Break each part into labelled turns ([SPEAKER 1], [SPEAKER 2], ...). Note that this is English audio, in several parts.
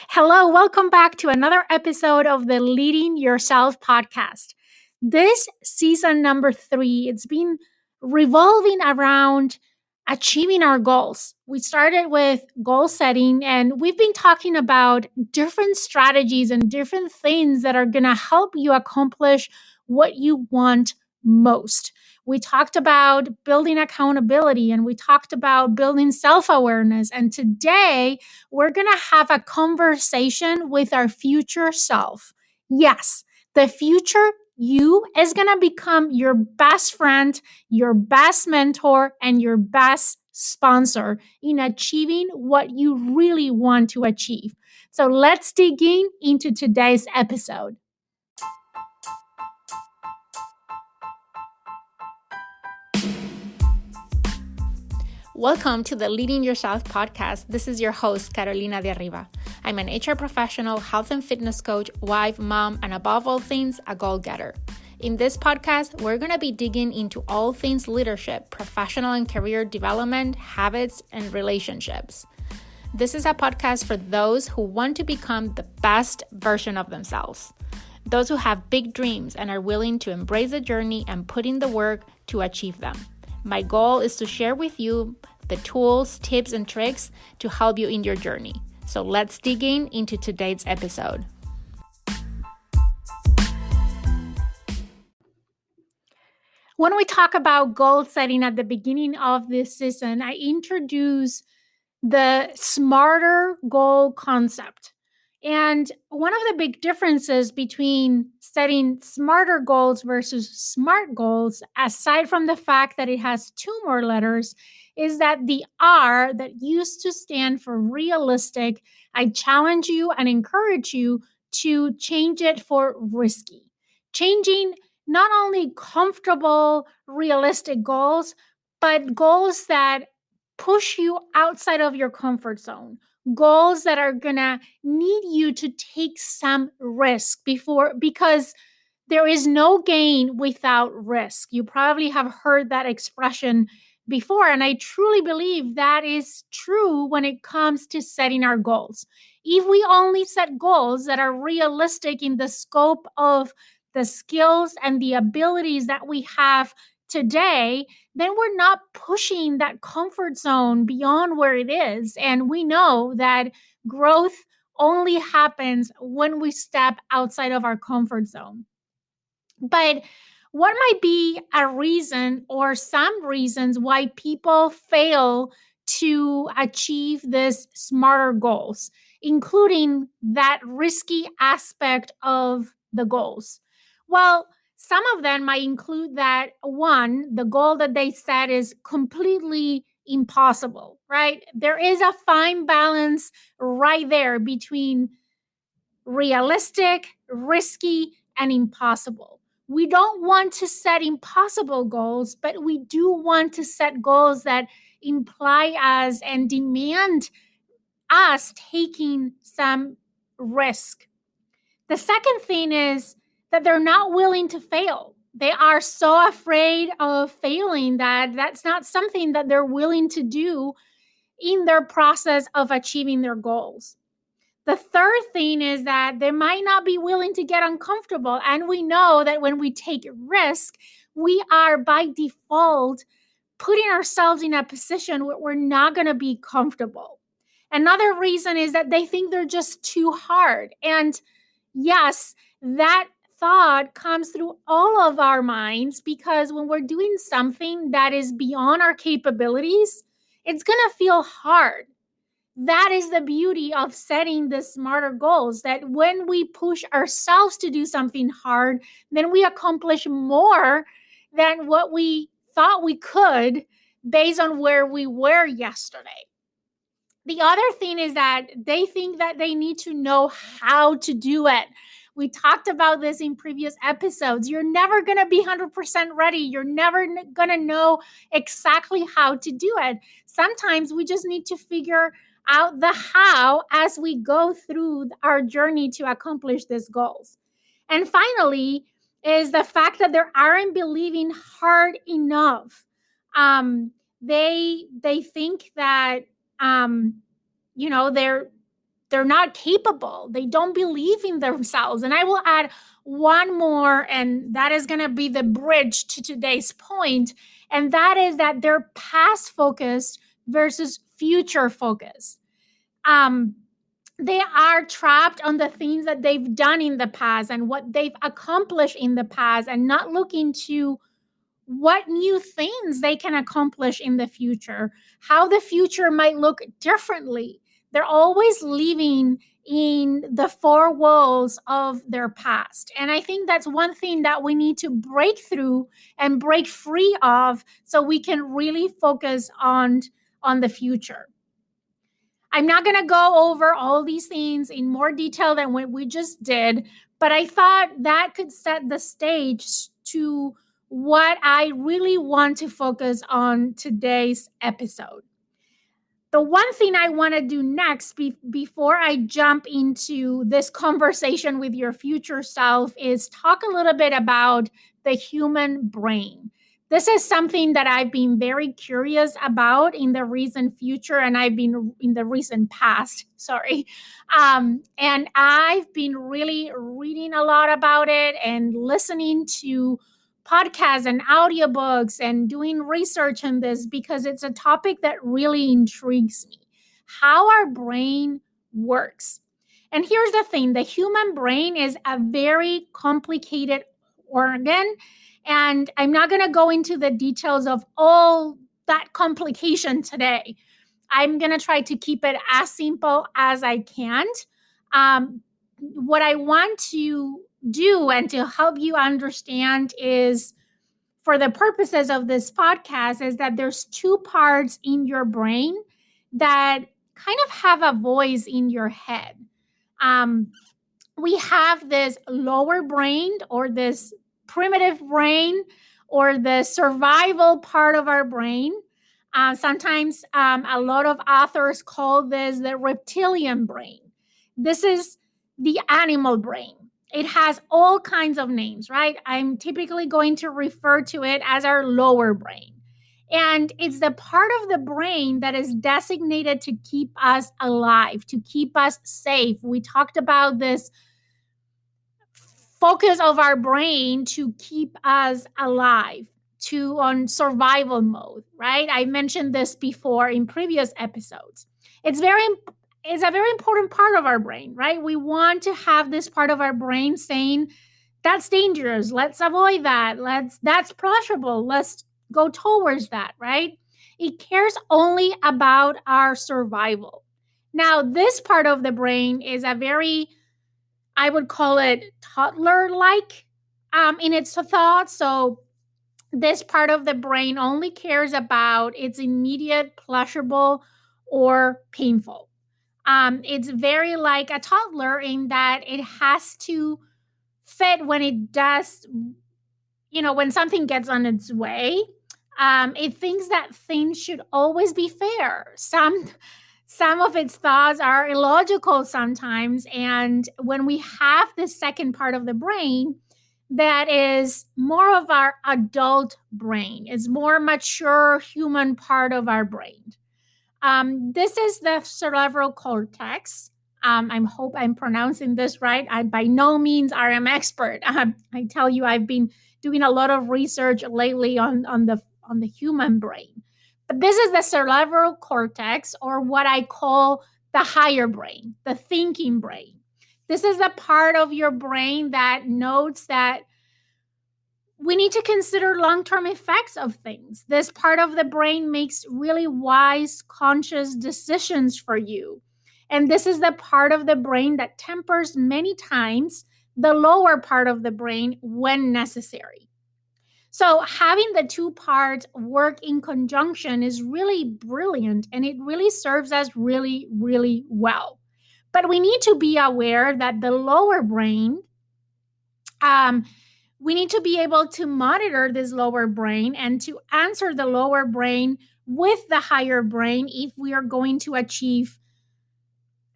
[SPEAKER 1] Hello, welcome back to another episode of the Leading Yourself podcast. This season number 3, it's been revolving around achieving our goals. We started with goal setting and we've been talking about different strategies and different things that are going to help you accomplish what you want most. We talked about building accountability and we talked about building self awareness. And today, we're going to have a conversation with our future self. Yes, the future you is going to become your best friend, your best mentor, and your best sponsor in achieving what you really want to achieve. So let's dig into today's episode. Welcome to the Leading Yourself podcast. This is your host, Carolina de Arriba. I'm an HR professional, health and fitness coach, wife, mom, and above all things, a goal-getter. In this podcast, we're going to be digging into all things leadership, professional and career development, habits, and relationships. This is a podcast for those who want to become the best version of themselves. Those who have big dreams and are willing to embrace the journey and put in the work to achieve them. My goal is to share with you the tools, tips, and tricks to help you in your journey. So let's dig into today's episode. When we talk about goal setting at the beginning of this season, I introduce the smarter goal concept. And one of the big differences between setting smarter goals versus smart goals, aside from the fact that it has 2 more letters, is that the R that used to stand for realistic, I challenge you and encourage you to change it for risky. Changing not only comfortable, realistic goals, but goals that push you outside of your comfort zone. Goals that are gonna need you to take some risk because there is no gain without risk. You probably have heard that expression before, and I truly believe that is true when it comes to setting our goals. If we only set goals that are realistic in the scope of the skills and the abilities that we have today, then we're not pushing that comfort zone beyond where it is. And we know that growth only happens when we step outside of our comfort zone. But what might be a reason or some reasons why people fail to achieve these smarter goals, including that risky aspect of the goals? Well, some of them might include that one, the goal that they set is completely impossible, right? There is a fine balance right there between realistic, risky, and impossible. We don't want to set impossible goals, but we do want to set goals that imply us and demand us taking some risk. The second thing is that they're not willing to fail. They are so afraid of failing that that's not something that they're willing to do in their process of achieving their goals. The third thing is that they might not be willing to get uncomfortable. And we know that when we take risk, we are by default putting ourselves in a position where we're not going to be comfortable. Another reason is that they think they're just too hard. And yes, that thought comes through all of our minds because when we're doing something that is beyond our capabilities, it's going to feel hard. That is the beauty of setting the smarter goals, that when we push ourselves to do something hard, then we accomplish more than what we thought we could based on where we were yesterday. The other thing is that they think that they need to know how to do it. We talked about this in previous episodes. You're never going to be 100% ready. You're never going to know exactly how to do it. Sometimes we just need to figure out the how as we go through our journey to accomplish these goals. And finally, is the fact that they aren't believing hard enough. They think that they're they're not capable. They don't believe in themselves. And I will add one more, and that is going to be the bridge to today's point. And that is that they're past focused versus future focused. They are trapped on the things that they've done in the past and what they've accomplished in the past, and not looking to what new things they can accomplish in the future, how the future might look differently. They're always living in the four walls of their past. And I think that's one thing that we need to break through and break free of, so we can really focus on the future. I'm not going to go over all these things in more detail than what we just did, but I thought that could set the stage to what I really want to focus on today's episode. The one thing I want to do next before I jump into this conversation with your future self is talk a little bit about the human brain. This is something that I've been very curious about in the recent future, and I've been in the recent past, sorry. And I've been really reading a lot about it and listening to podcasts and audiobooks and doing research on this, because it's a topic that really intrigues me. How our brain works. And here's the thing, the human brain is a very complicated organ. And I'm not going to go into the details of all that complication today. I'm going to try to keep it as simple as I can. What I want to do and to help you understand is, for the purposes of this podcast, is that there's two parts in your brain that kind of have a voice in your head. We have this lower brain, or this primitive brain, or the survival part of our brain. Sometimes a lot of authors call this the reptilian brain. This is the animal brain. It has all kinds of names, right? I'm typically going to refer to it as our lower brain. And it's the part of the brain that is designated to keep us alive, to keep us safe. We talked about this focus of our brain to keep us alive, to on survival mode, right? I mentioned this before in previous episodes. It's a very important part of our brain, right? We want to have this part of our brain saying, that's dangerous, let's avoid that, that's pleasurable, let's go towards that, right? It cares only about our survival. Now, this part of the brain is a very, I would call it toddler-like in its thoughts. So this part of the brain only cares about its immediate pleasurable or painful. It's very like a toddler in that it has to fit when it does, when something gets on its way. It thinks that things should always be fair. Some of its thoughts are illogical sometimes. And when we have this second part of the brain, that is more of our adult brain, is more mature human part of our brain. This is the cerebral cortex. I hope I'm pronouncing this right. I by no means are an expert. I tell you, I've been doing a lot of research lately on the human brain. But this is the cerebral cortex, or what I call the higher brain, the thinking brain. This is the part of your brain that notes that we need to consider long-term effects of things. This part of the brain makes really wise, conscious decisions for you. And this is the part of the brain that tempers many times the lower part of the brain when necessary. So having the two parts work in conjunction is really brilliant, and it really serves us really, really well. But we need to be aware that the lower brain, we need to be able to monitor this lower brain and to answer the lower brain with the higher brain if we are going to achieve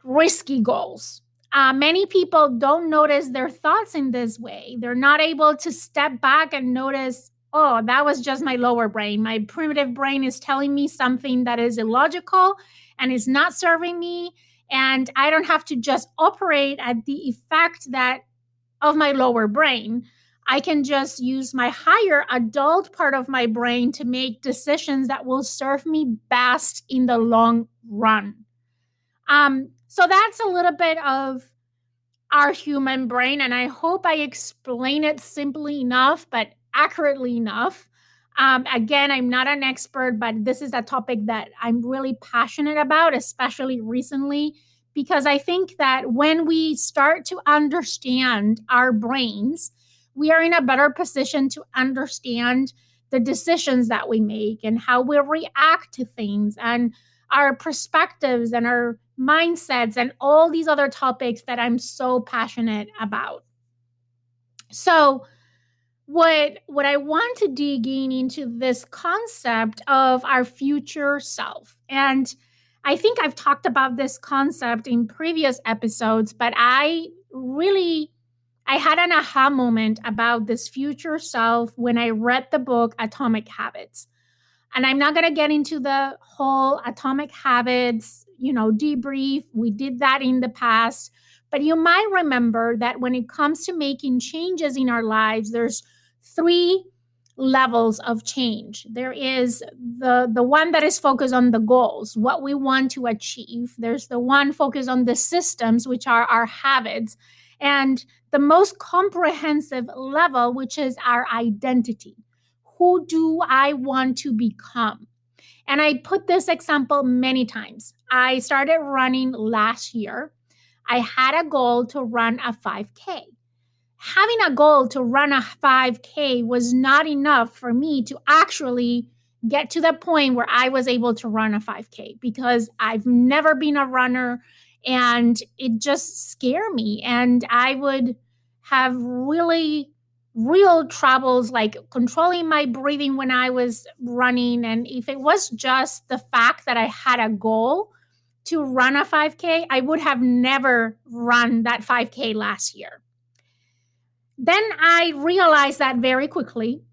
[SPEAKER 1] risky goals. Many people don't notice their thoughts in this way. They're not able to step back and notice, oh, that was just my lower brain. My primitive brain is telling me something that is illogical and is not serving me. And I don't have to just operate at the effect that of my lower brain. I can just use my higher adult part of my brain to make decisions that will serve me best in the long run. So that's a little bit of our human brain, and I hope I explain it simply enough, but accurately enough. Again, I'm not an expert, but this is a topic that I'm really passionate about, especially recently, because I think that when we start to understand our brains, we are in a better position to understand the decisions that we make and how we react to things and our perspectives and our mindsets and all these other topics that I'm so passionate about. So, what I want to dig into this concept of our future self. And I think I've talked about this concept in previous episodes, but I had an aha moment about this future self when I read the book Atomic Habits. And I'm not going to get into the whole Atomic Habits, debrief. We did that in the past. But you might remember that when it comes to making changes in our lives, there's three levels of change. There is the one that is focused on the goals, what we want to achieve. There's the one focused on the systems, which are our habits. And the most comprehensive level, which is our identity. Who do I want to become? And I put this example many times. I started running last year. I had a goal to run a 5K. Having a goal to run a 5K was not enough for me to actually get to the point where I was able to run a 5K because I've never been a runner and it just scared me. And I would have real troubles like controlling my breathing when I was running. And if it was just the fact that I had a goal to run a 5K, I would have never run that 5K last year. Then I realized that very quickly.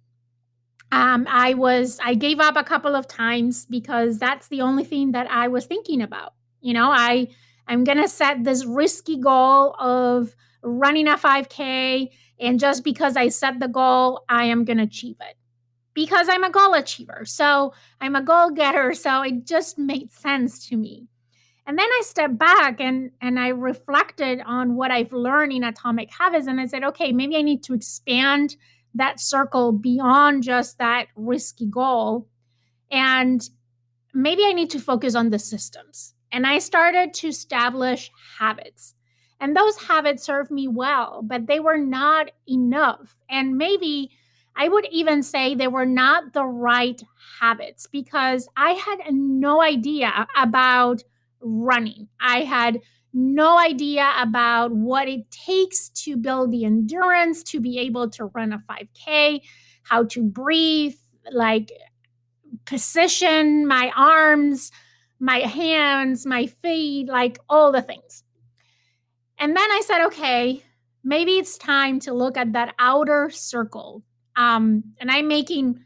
[SPEAKER 1] I gave up a couple of times because that's the only thing that I was thinking about. I'm going to set this risky goal of running a 5K. And just because I set the goal, I am going to achieve it because I'm a goal achiever. So I'm a goal getter. So it just made sense to me. And then I stepped back and I reflected on what I've learned in Atomic Habits. And I said, okay, maybe I need to expand that circle beyond just that risky goal. And maybe I need to focus on the systems. And I started to establish habits. And those habits served me well, but they were not enough. And maybe I would even say they were not the right habits because I had no idea about running. I had no idea about what it takes to build the endurance to be able to run a 5K, how to breathe, like position my arms, my hands, my feet, like all the things. And then I said, okay, maybe it's time to look at that outer circle. And I'm making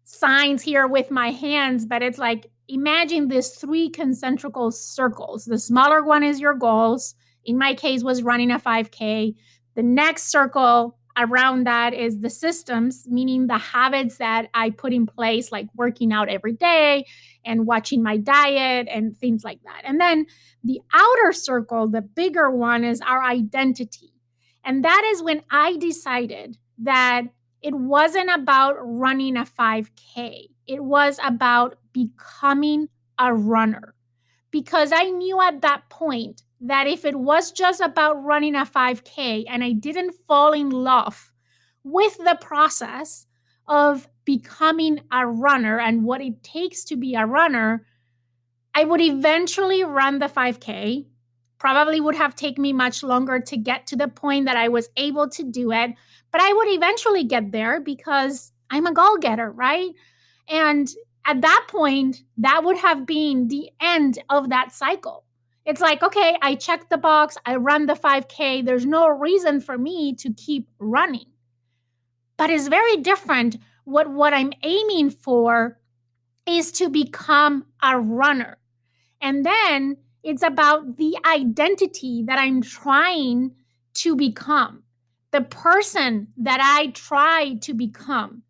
[SPEAKER 1] signs here with my hands, but it's like, imagine these three concentrical circles. The smaller one is your goals. In my case, was running a 5K. The next circle around that is the systems, meaning the habits that I put in place, like working out every day and watching my diet and things like that. And then the outer circle, the bigger one, is our identity. And that is when I decided that it wasn't about running a 5K. It was about becoming a runner. Because I knew at that point that if it was just about running a 5K and I didn't fall in love with the process of becoming a runner and what it takes to be a runner, I would eventually run the 5K. Probably would have taken me much longer to get to the point that I was able to do it, but I would eventually get there because I'm a goal getter, right? And at that point, that would have been the end of that cycle. It's like, okay, I checked the box, I run the 5K, there's no reason for me to keep running. But it's very different. What I'm aiming for is to become a runner. And then It's about the identity that I'm trying to become, the person that I try to become.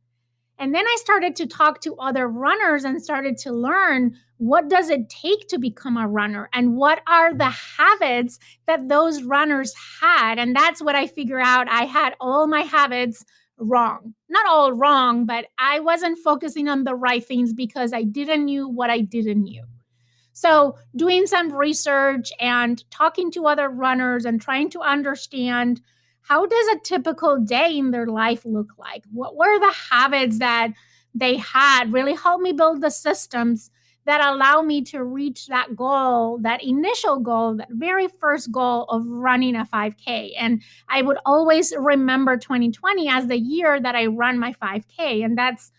[SPEAKER 1] And then I started to talk to other runners and started to learn what does it take to become a runner and what are the habits that those runners had. And that's what I figured out. I had all my habits wrong. Not all wrong, but I wasn't focusing on the right things because I didn't knew what I didn't knew. So, doing some research and talking to other runners and trying to understand how does a typical day in their life look like? What were the habits that they had really helped me build the systems that allow me to reach that goal, that initial goal, that very first goal of running a 5K. And I would always remember 2020 as the year that I run my 5K. And that's,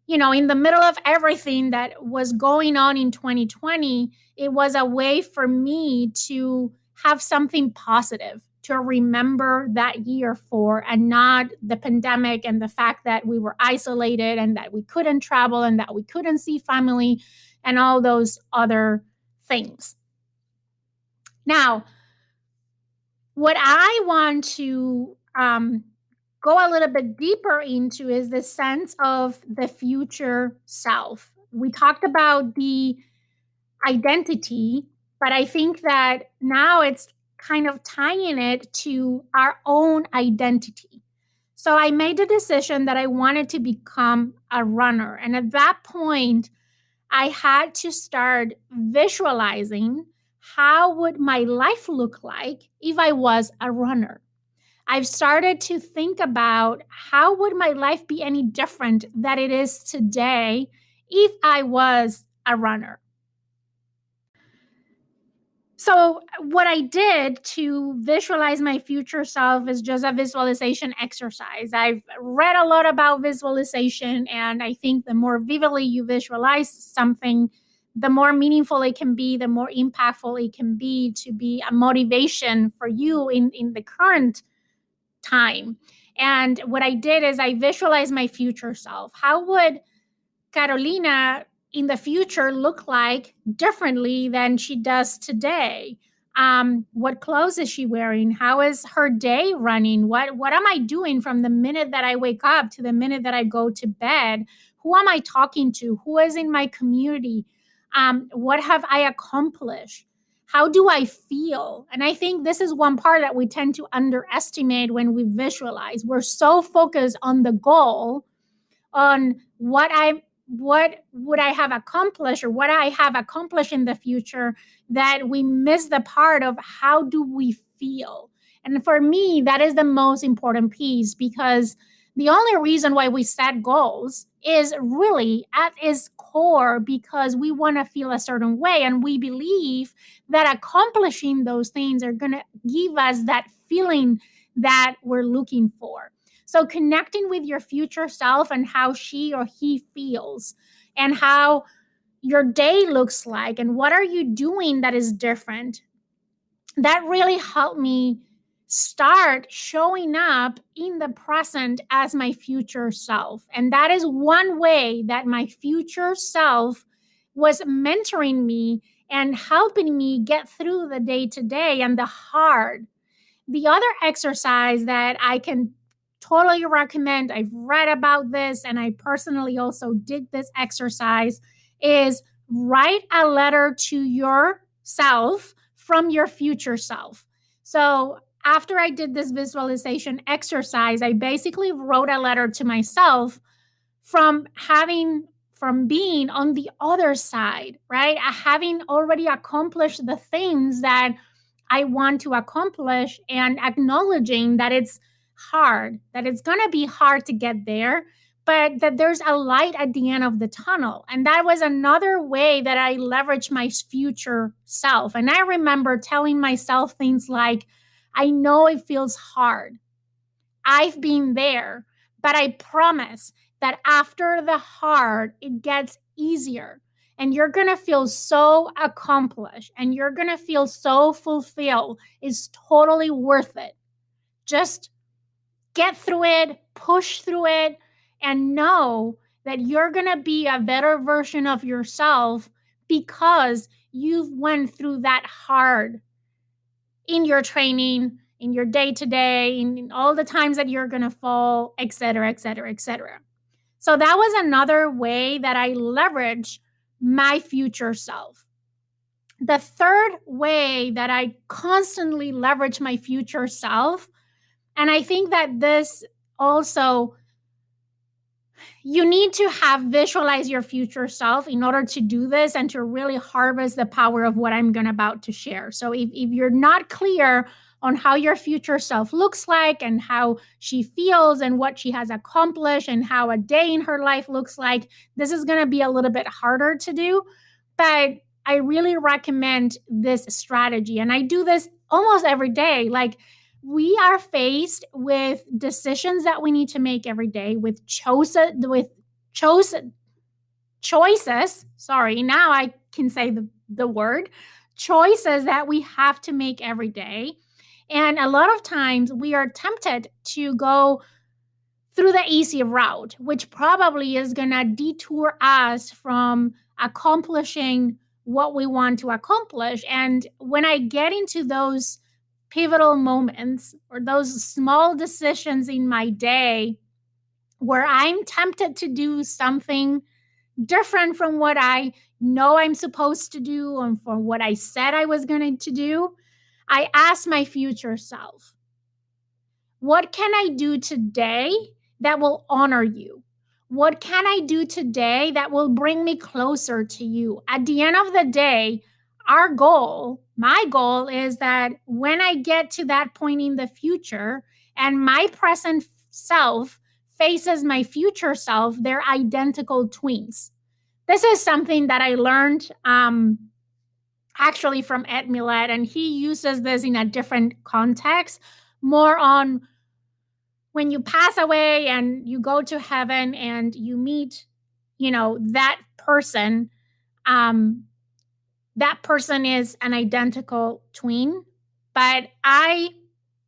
[SPEAKER 1] in the middle of everything that was going on in 2020, it was a way for me to have something positive to remember that year for, and not the pandemic and the fact that we were isolated and that we couldn't travel and that we couldn't see family and all those other things. Now, what I want to go a little bit deeper into is the sense of the future self. We talked about the identity, but I think that now it's kind of tying it to our own identity. So I made the decision that I wanted to become a runner. And at that point, I had to start visualizing how would my life look like if I was a runner. I've started to think about how would my life be any different than it is today if I was a runner. So, what I did to visualize my future self is just a visualization exercise. I've read a lot about visualization, and I think the more vividly you visualize something, the more meaningful it can be, the more impactful it can be to be a motivation for you in the current time. And what I did is I visualized my future self. How would Carolina in the future look like differently than she does today? What clothes is she wearing? How is her day running? What am I doing from the minute that I wake up to the minute that I go to bed? Who am I talking to? Who is in my community? What have I accomplished? How do I feel? And I think this is one part that we tend to underestimate when we visualize. We're so focused on the goal, on what would I have accomplished or what I have accomplished in the future, that we miss the part of how do we feel. And for me, that is the most important piece, because the only reason why we set goals is really at its core because we want to feel a certain way, and we believe that accomplishing those things are going to give us that feeling that we're looking for. So connecting with your future self and how she or he feels, and how your day looks like, and what are you doing that is different, that really helped me start showing up in the present as my future self. And that is one way that my future self was mentoring me and helping me get through the day to day and the hard. The other exercise that I can totally recommend, I've read about this and I personally also did this exercise, is write a letter to yourself from your future self. So after I did this visualization exercise, I basically wrote a letter to myself from being on the other side, right? Having already accomplished the things that I want to accomplish, and acknowledging that it's hard, that it's going to be hard to get there, but that there's a light at the end of the tunnel. And that was another way that I leveraged my future self. And I remember telling myself things like, I know it feels hard. I've been there, but I promise that after the hard, it gets easier. And you're going to feel so accomplished and you're going to feel so fulfilled. It's totally worth it. Just get through it, push through it, and know that you're going to be a better version of yourself because you've went through that hard in your training, in your day-to-day, in all the times that you're going to fall, et cetera, et cetera, et cetera. So that was another way that I leverage my future self. The third way that I constantly leverage my future self, and I think that this also, you need to have visualize your future self in order to do this and to really harvest the power of what I'm about to share. So if you're not clear on how your future self looks like and how she feels and what she has accomplished and how a day in her life looks like, this is going to be a little bit harder to do. But I really recommend this strategy. And I do this almost every day. Like, we are faced with decisions that we need to make every day, with choices. Sorry, now I can say the word choices that we have to make every day. And a lot of times we are tempted to go through the easy route, which probably is going to detour us from accomplishing what we want to accomplish. And when I get into those pivotal moments or those small decisions in my day where I'm tempted to do something different from what I know I'm supposed to do and from what I said I was going to do, I ask my future self, what can I do today that will honor you? What can I do today that will bring me closer to you? At the end of the day, our goal, my goal is that when I get to that point in the future and my present self faces my future self, they're identical twins. This is something that I learned actually from Ed Mylett, and he uses this in a different context, more on when you pass away and you go to heaven and you meet, that person. That person is an identical twin, but I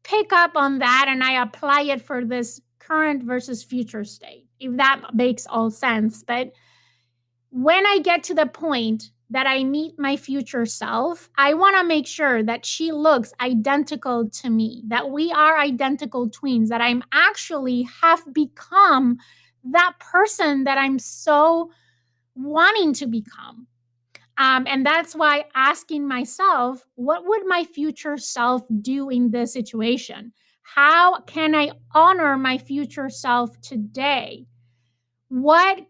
[SPEAKER 1] pick up on that and I apply it for this current versus future state, if that makes all sense. But when I get to the point that I meet my future self, I want to make sure that she looks identical to me, that we are identical twins, that I'm actually have become that person that I'm so wanting to become. And that's why asking myself, what would my future self do in this situation? How can I honor my future self today? What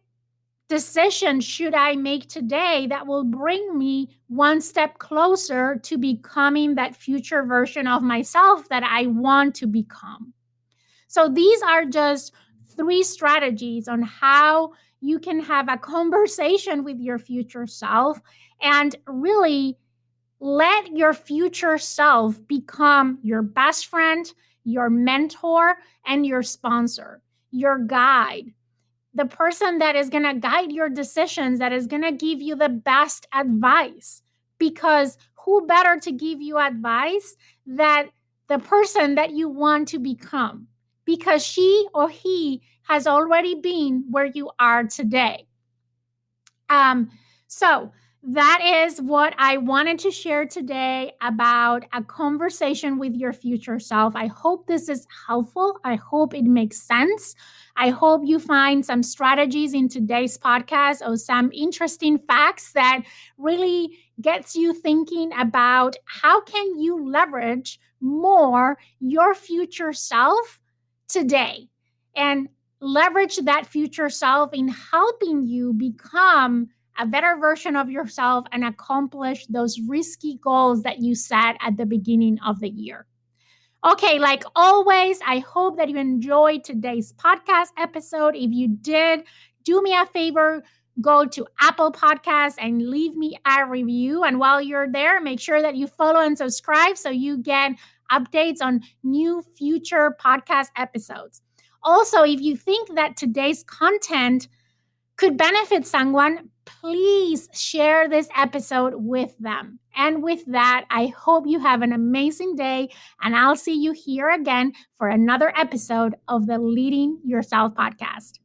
[SPEAKER 1] decision should I make today that will bring me one step closer to becoming that future version of myself that I want to become? So these are just 3 strategies on how you can have a conversation with your future self and really let your future self become your best friend, your mentor, and your sponsor, your guide, the person that is going to guide your decisions, that is going to give you the best advice. Because who better to give you advice than the person that you want to become? Because she or he has already been where you are today. So that is what I wanted to share today about a conversation with your future self. I hope this is helpful. I hope it makes sense. I hope you find some strategies in today's podcast or some interesting facts that really gets you thinking about how can you leverage more your future self today and leverage that future self in helping you become a better version of yourself and accomplish those risky goals that you set at the beginning of the year. Okay, like always, I hope that you enjoyed today's podcast episode. If you did, do me a favor, go to Apple Podcasts and leave me a review. And while you're there, make sure that you follow and subscribe so you get updates on new future podcast episodes. Also, if you think that today's content could benefit someone, please share this episode with them. And with that, I hope you have an amazing day, and I'll see you here again for another episode of the Leading Yourself podcast.